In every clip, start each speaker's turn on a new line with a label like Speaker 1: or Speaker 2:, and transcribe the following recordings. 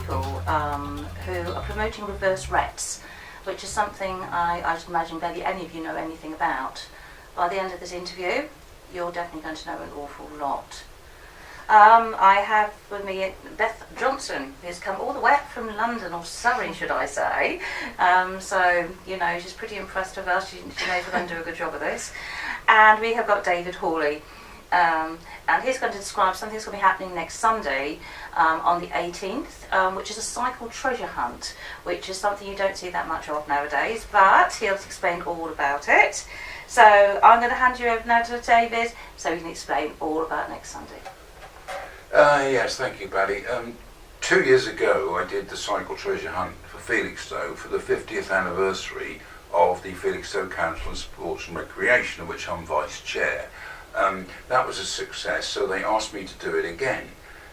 Speaker 1: people who are promoting reverse retts, which is something I should imagine barely any of you know anything about. By the end of this interview, you're definitely going to know an awful lot. I have with me Beth Johnson, who's come all the way up from London, or Surrey should I say. So, you know, she's pretty impressed with us. She knows we're going to do a good job of this. And we have got David Hawley. And he's going to describe something that's going to be happening next Sunday on the 18th, which is a cycle treasure hunt, which is something you don't see that much of nowadays, but he'll explain all about it. So I'm going to hand you over now to David so he can explain all about next Sunday.
Speaker 2: Yes, thank you, Paddy. 2 years ago I did the cycle treasure hunt for Felixstowe for the 50th anniversary of the Felixstowe Council of Sports and Recreation, of which I'm vice chair. That was a success, so they asked me to do it again.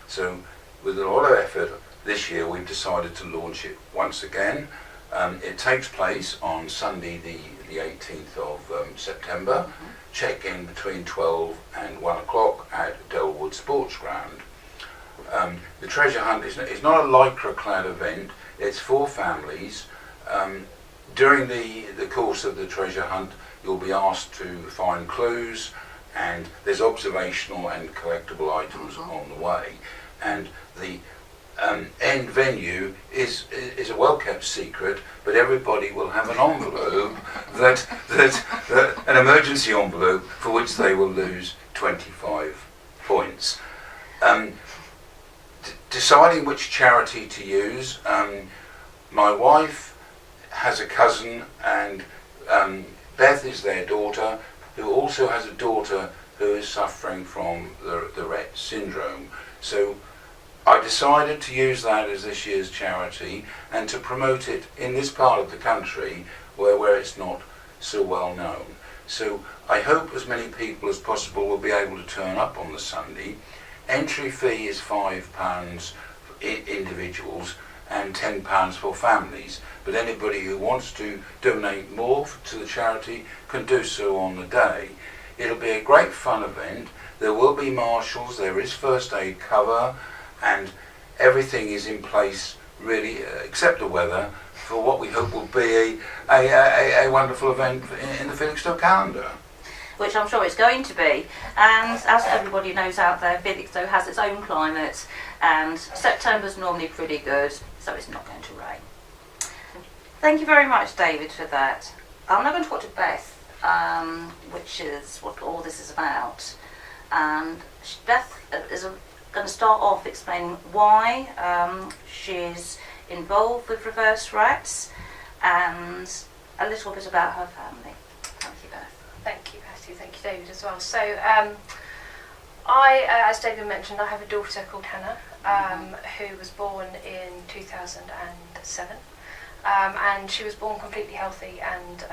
Speaker 2: So with a lot of effort this year we've decided to launch it once again. It takes place on Sunday the 18th of September. Check-in between 12 and 1 o'clock at Dellwood Sports Ground. The treasure hunt is not a lycra-clad event, it's for families. During the course of the treasure hunt you'll be asked to find clues, and there's observational and collectible items on the way. And the end venue is a well-kept secret, but everybody will have an envelope an emergency envelope for which they will lose 25 points. Deciding which charity to use, my wife has a cousin, and Beth is their daughter, who also has a daughter who is suffering from the Rett syndrome. So I decided to use that as this year's charity and to promote it in this part of the country where it's not so well known. So I hope as many people as possible will be able to turn up on the Sunday. Entry fee is £5 for individuals and £10 for families, but anybody who wants to donate more to the charity can do so on the day. It'll be a great fun event. There will be marshals, there is first aid cover, and everything is in place really, except the weather, for what we hope will be a wonderful event in the Felixstowe calendar.
Speaker 1: Which I'm sure it's going to be. And as everybody knows out there, Felixstowe has its own climate, and September's normally pretty good, so it's not going to rain. Thank you very much, David, for that. I'm now going to talk to Beth, which is what all this is about. And Beth is going to start off explaining why she's involved with reverse retts and a little bit about her family. Thank you, Beth.
Speaker 3: Thank you, Patty. Thank you, David, as well. So, I, as David mentioned, I have a daughter called Hannah, who was born in 2007, and she was born completely healthy and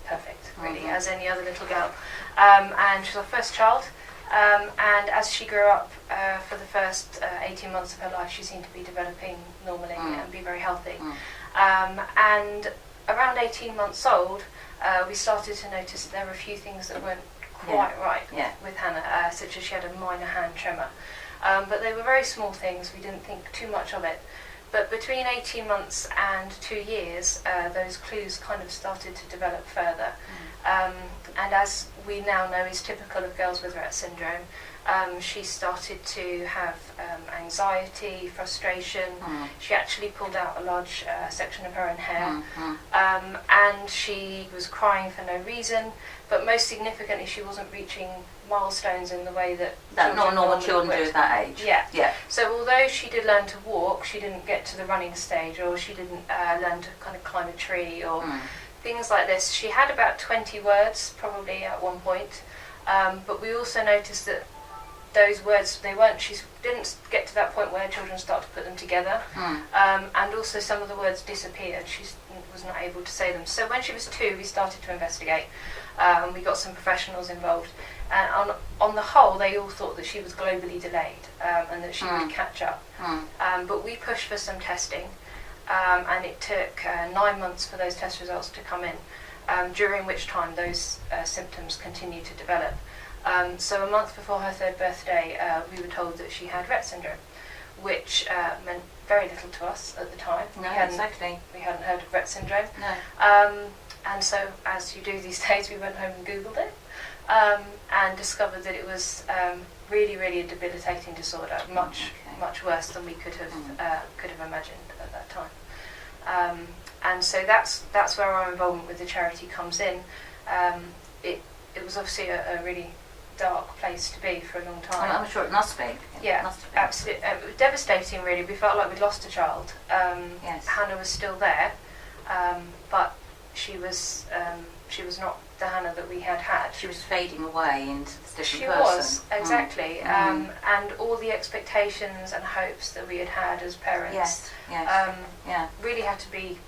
Speaker 3: perfect, really, as any other little girl. And she was our first child, and as she grew up, for the first 18 months of her life, she seemed to be developing normally and be very healthy. And around 18 months old, we started to notice that there were a few things that weren't quite right with Hannah, such as she had a minor hand tremor. But they were very small things, we didn't think too much of it. But between 18 months and 2 years, those clues kind of started to develop further. And as we now know is typical of girls with Rett syndrome, she started to have anxiety, frustration. She actually pulled out a large section of her own hair, and she was crying for no reason, but most significantly she wasn't reaching milestones in the way that
Speaker 1: normal children do at that age.
Speaker 3: Yeah. So although she did learn to walk, she didn't get to the running stage, or she didn't learn to kind of climb a tree or things like this. She had about 20 words probably at one point, but we also noticed that those words, she didn't get to that point where children start to put them together, and also some of the words disappeared. She was not able to say them. So when she was 2, we started to investigate. We got some professionals involved, and on the whole they all thought that she was globally delayed, and that she would catch up. But we pushed for some testing, and it took 9 months for those test results to come in, during which time those symptoms continued to develop. So a month before her 3rd birthday, we were told that she had Rett syndrome, which meant very little to us at the time.
Speaker 1: No, exactly.
Speaker 3: We hadn't heard of Rett syndrome.
Speaker 1: No.
Speaker 3: And so, as you do these days, we went home and Googled it and discovered that it was really, really a debilitating disorder, much worse than we could have imagined at that time. And so that's where our involvement with the charity comes in. It was obviously a really dark place to be for a long time.
Speaker 1: I'm sure it must be.
Speaker 3: Yeah, absolutely. It was devastating, really. We felt like we'd lost a child.
Speaker 1: Yes.
Speaker 3: Hannah was still there, but she was not the Hannah that we had had.
Speaker 1: She was fading away into this different
Speaker 3: She
Speaker 1: person.
Speaker 3: was, exactly. And all the expectations and hopes that we had had as parents really had to be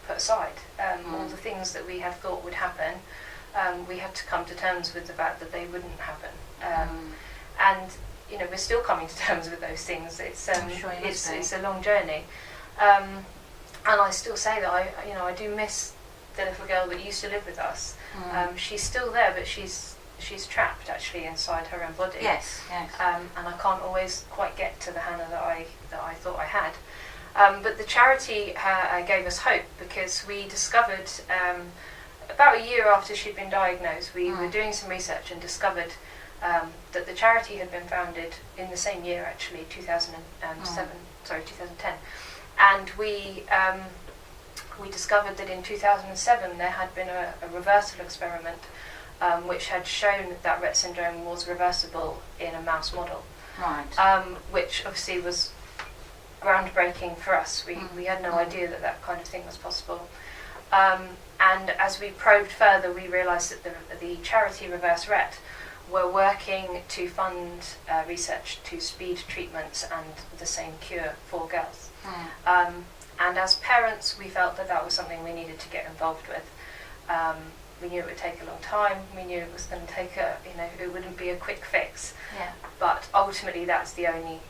Speaker 3: put aside. All the things that we had thought would happen, we had to come to terms with the fact that they wouldn't happen. And we're still coming to terms with those things. It's it's a long journey. And I still say that I do miss the little girl that used to live with us. She's still there, but she's trapped actually inside her own body.
Speaker 1: Yes.
Speaker 3: And I can't always quite get to the Hannah that I thought I had. But the charity gave us hope, because we discovered about a year after she'd been diagnosed, we were doing some research and discovered that the charity had been founded in the same year, actually, 2010. And we discovered that in 2007 there had been a reversal experiment which had shown that Rett syndrome was reversible in a mouse model.
Speaker 1: Right.
Speaker 3: Which obviously was groundbreaking for us. We had no idea that kind of thing was possible. And as we probed further, we realised that the charity Reverse Rett were working to fund research to speed treatments and the same cure for girls. And as parents, we felt that was something we needed to get involved with. We knew it would take a long time. We knew it was going to take it wouldn't be a quick fix.
Speaker 1: Yeah.
Speaker 3: But ultimately, that's the only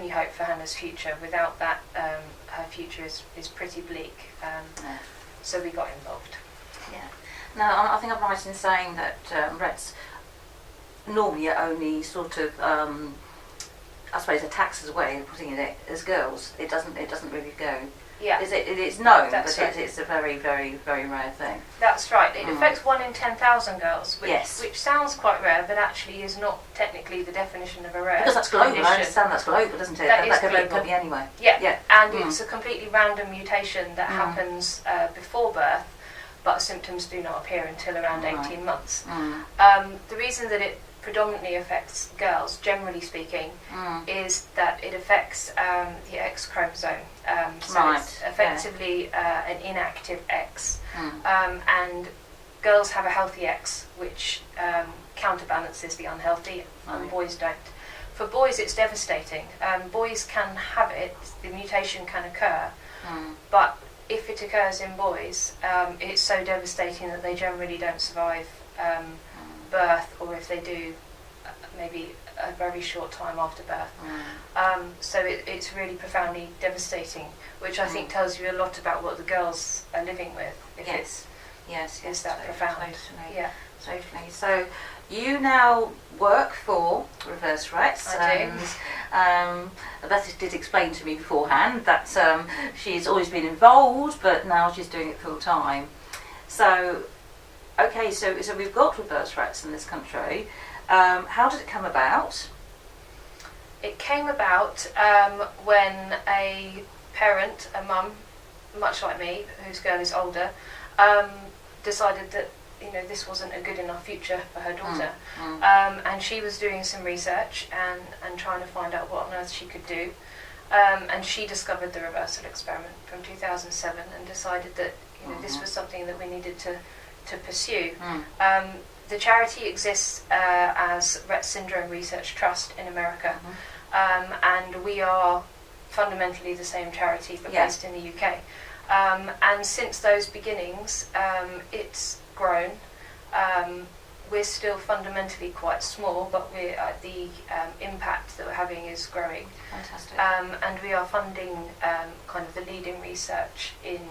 Speaker 3: hope for Hannah's future. Without that, her future is pretty bleak. So we got involved.
Speaker 1: Yeah. Now, I think I'm right in saying that Rett's normally only sort of, I suppose, attacks as a way of putting it as girls. It doesn't really go.
Speaker 3: Yeah.
Speaker 1: It's known,
Speaker 3: That's
Speaker 1: but
Speaker 3: right.
Speaker 1: it's a very, very, very rare thing.
Speaker 3: That's right. It affects 1 in 10,000 girls, which sounds quite rare, but actually is not technically the definition of a rare
Speaker 1: Because that's global.
Speaker 3: condition.
Speaker 1: I understand that's global, isn't it?
Speaker 3: That is
Speaker 1: could
Speaker 3: global.
Speaker 1: be anywhere.
Speaker 3: Yeah. And it's a completely random mutation that happens before birth, but symptoms do not appear until around 18 months. The reason that it predominantly affects girls, generally speaking, is that it affects the X chromosome. So it's effectively an inactive X. And girls have a healthy X, which counterbalances the unhealthy, and boys don't. For boys, it's devastating. Boys can have it, the mutation can occur, but if it occurs in boys, it's so devastating that they generally don't survive birth, or if they do, maybe a very short time after birth. So it's really profoundly devastating, which I think tells you a lot about what the girls are living with. If it's that profound.
Speaker 1: Totally.
Speaker 3: Yeah.
Speaker 1: Totally. So you now work for Reverse Retts.
Speaker 3: I do.
Speaker 1: And Beth did explain to me beforehand that she's always been involved, but now she's doing it full time. So, okay, so we've got Reverse Retts in this country. How did it come about?
Speaker 3: It came about when a parent, a mum, much like me, whose girl is older, decided that this wasn't a good enough future for her daughter. And she was doing some research and trying to find out what on earth she could do. And she discovered the reversal experiment from 2007 and decided that this was something that we needed to pursue. The charity exists as Rett Syndrome Research Trust in America, and we are fundamentally the same charity but based in the UK. And since those beginnings, it's grown. We're still fundamentally quite small, but the impact that we're having is growing.
Speaker 1: Fantastic.
Speaker 3: And we are funding kind of the leading research in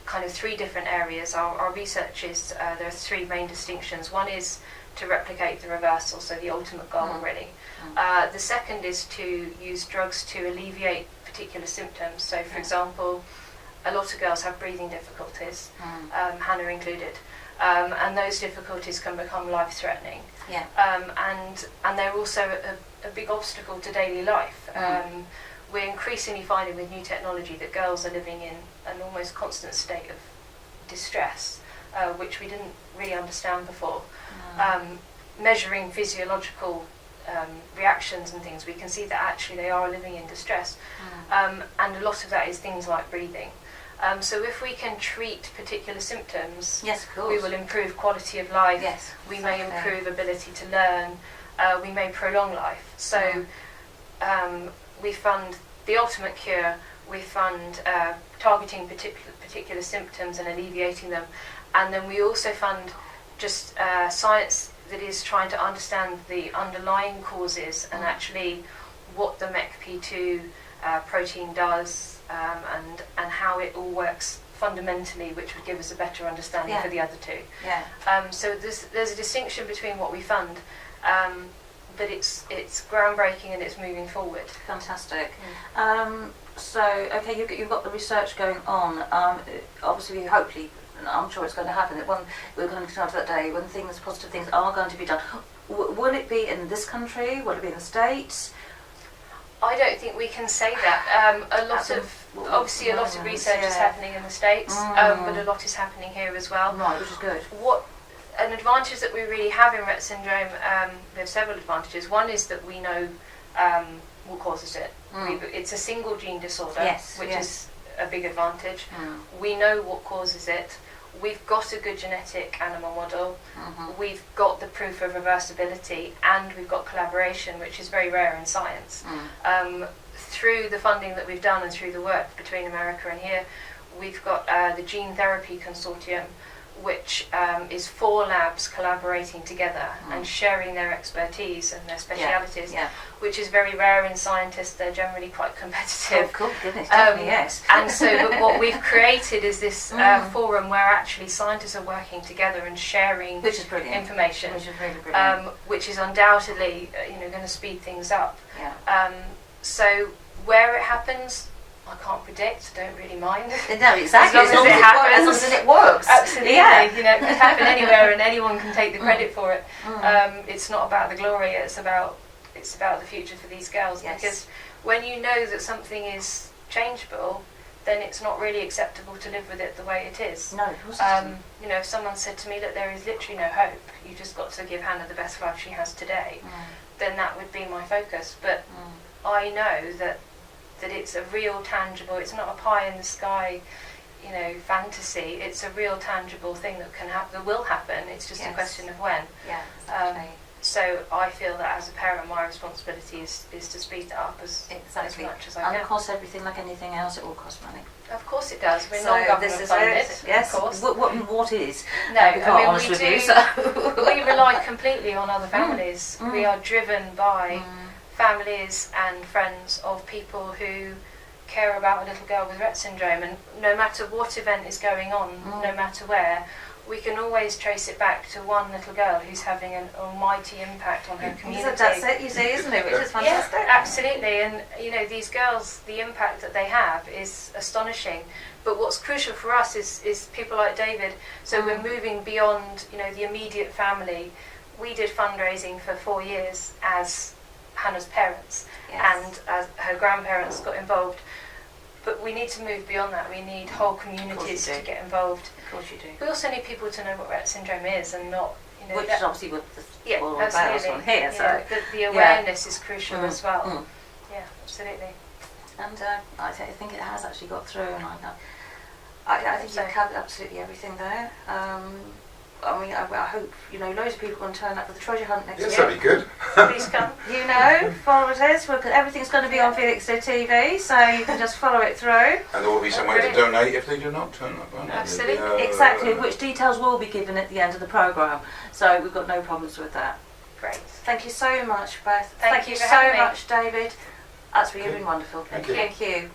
Speaker 3: kind of 3 different areas. Our research is, there are 3 main distinctions. One is to replicate the reversal, so the ultimate goal really. The second is to use drugs to alleviate particular symptoms. So for example, a lot of girls have breathing difficulties, Hannah included, and those difficulties can become life-threatening. And they're also a big obstacle to daily life. We're increasingly finding with new technology that girls are living in an almost constant state of distress, which we didn't really understand before. Measuring physiological reactions and things, we can see that actually they are living in distress. And a lot of that is things like breathing. So if we can treat particular symptoms, we will improve quality of life, we may improve ability to learn, we may prolong life. So we fund the ultimate cure, we fund targeting particular symptoms and alleviating them, and then we also fund just science that is trying to understand the underlying causes and actually what the MECP2 protein does, and how it all works fundamentally, which would give us a better understanding for the other 2. So there's a distinction between what we fund, but it's groundbreaking and it's moving forward.
Speaker 1: Fantastic. So, okay, you've got the research going on. Obviously, hopefully, I'm sure it's going to happen. That we're going to come to that day when positive things are going to be done. Will it be in this country? Will it be in the States?
Speaker 3: I don't think we can say that. Obviously a lot of research is happening in the States, but a lot is happening here as well.
Speaker 1: Right, which is good.
Speaker 3: An advantage that we really have in Rett syndrome, we have several advantages. One is that we know what causes it. It's a single gene disorder, which is a big advantage. We know what causes it. We've got a good genetic animal model. We've got the proof of reversibility, and we've got collaboration, which is very rare in science. Through the funding that we've done and through the work between America and here, we've got the Gene Therapy Consortium, which is 4 labs collaborating together and sharing their expertise and their specialities, which is very rare in scientists. They're generally quite competitive.
Speaker 1: Oh, cool, goodness, definitely, yes.
Speaker 3: And so what we've created is this forum where actually scientists are working together and sharing information,
Speaker 1: which is really brilliant.
Speaker 3: Which is undoubtedly going to speed things up. So where it happens, I can't predict, don't really mind.
Speaker 1: No, exactly.
Speaker 3: As long as it happens.
Speaker 1: As long as it works.
Speaker 3: Absolutely. It can happen anywhere and anyone can take the credit for it. It's not about the glory, it's about the future for these girls. Because when you know that something is changeable, then it's not really acceptable to live with it the way it is.
Speaker 1: No, of course it isn't.
Speaker 3: If someone said to me that there is literally no hope, you just got to give Hannah the best life she has today, then that would be my focus. But I know that it's a real tangible, it's not a pie in the sky, fantasy. It's a real tangible thing that that will happen. It's just a question of when. So I feel that as a parent, my responsibility is to speed that up as much as I can.
Speaker 1: And of course, everything like anything else, it all costs money.
Speaker 3: Of course it does. We're non-government funded.
Speaker 1: Yes.
Speaker 3: Of course.
Speaker 1: What is?
Speaker 3: No,
Speaker 1: to be quite honest with you.
Speaker 3: We rely completely on other families. We are driven by families and friends of people who care about a little girl with Rett syndrome, and no matter what event is going on, no matter where, we can always trace it back to one little girl who's having an almighty impact on her community.
Speaker 1: That's it, you see, isn't it? Which is fantastic.
Speaker 3: Yeah, absolutely. And these girls, the impact that they have is astonishing. But what's crucial for us is people like David. So we're moving beyond, the immediate family. We did fundraising for 4 years as Hannah's parents, and as her grandparents got involved. But we need to move beyond that. We need whole communities to get involved.
Speaker 1: Of course you do.
Speaker 3: We also need people to know what Rett syndrome is and not,
Speaker 1: which is obviously what all about us on here.
Speaker 3: Yeah,
Speaker 1: so
Speaker 3: the awareness is crucial as well. Yeah, absolutely.
Speaker 1: And I think it has actually got through, and I think you've covered absolutely everything there. I hope loads of people are going to turn up for the treasure hunt next year.
Speaker 2: Yes, that'd be good.
Speaker 3: Please come.
Speaker 1: Follow us. Everything's going to be on Felixstowe TV, so you can just follow it through.
Speaker 2: And there will be some way to donate if they do not turn up.
Speaker 3: Absolutely.
Speaker 1: Exactly, which details will be given at the end of the programme. So we've got no problems with that.
Speaker 3: Great.
Speaker 1: Thank you so much, Beth.
Speaker 3: Thank you
Speaker 1: so
Speaker 3: for having me.
Speaker 1: much, David. That's really been wonderful.
Speaker 2: Thank you.
Speaker 1: Thank you.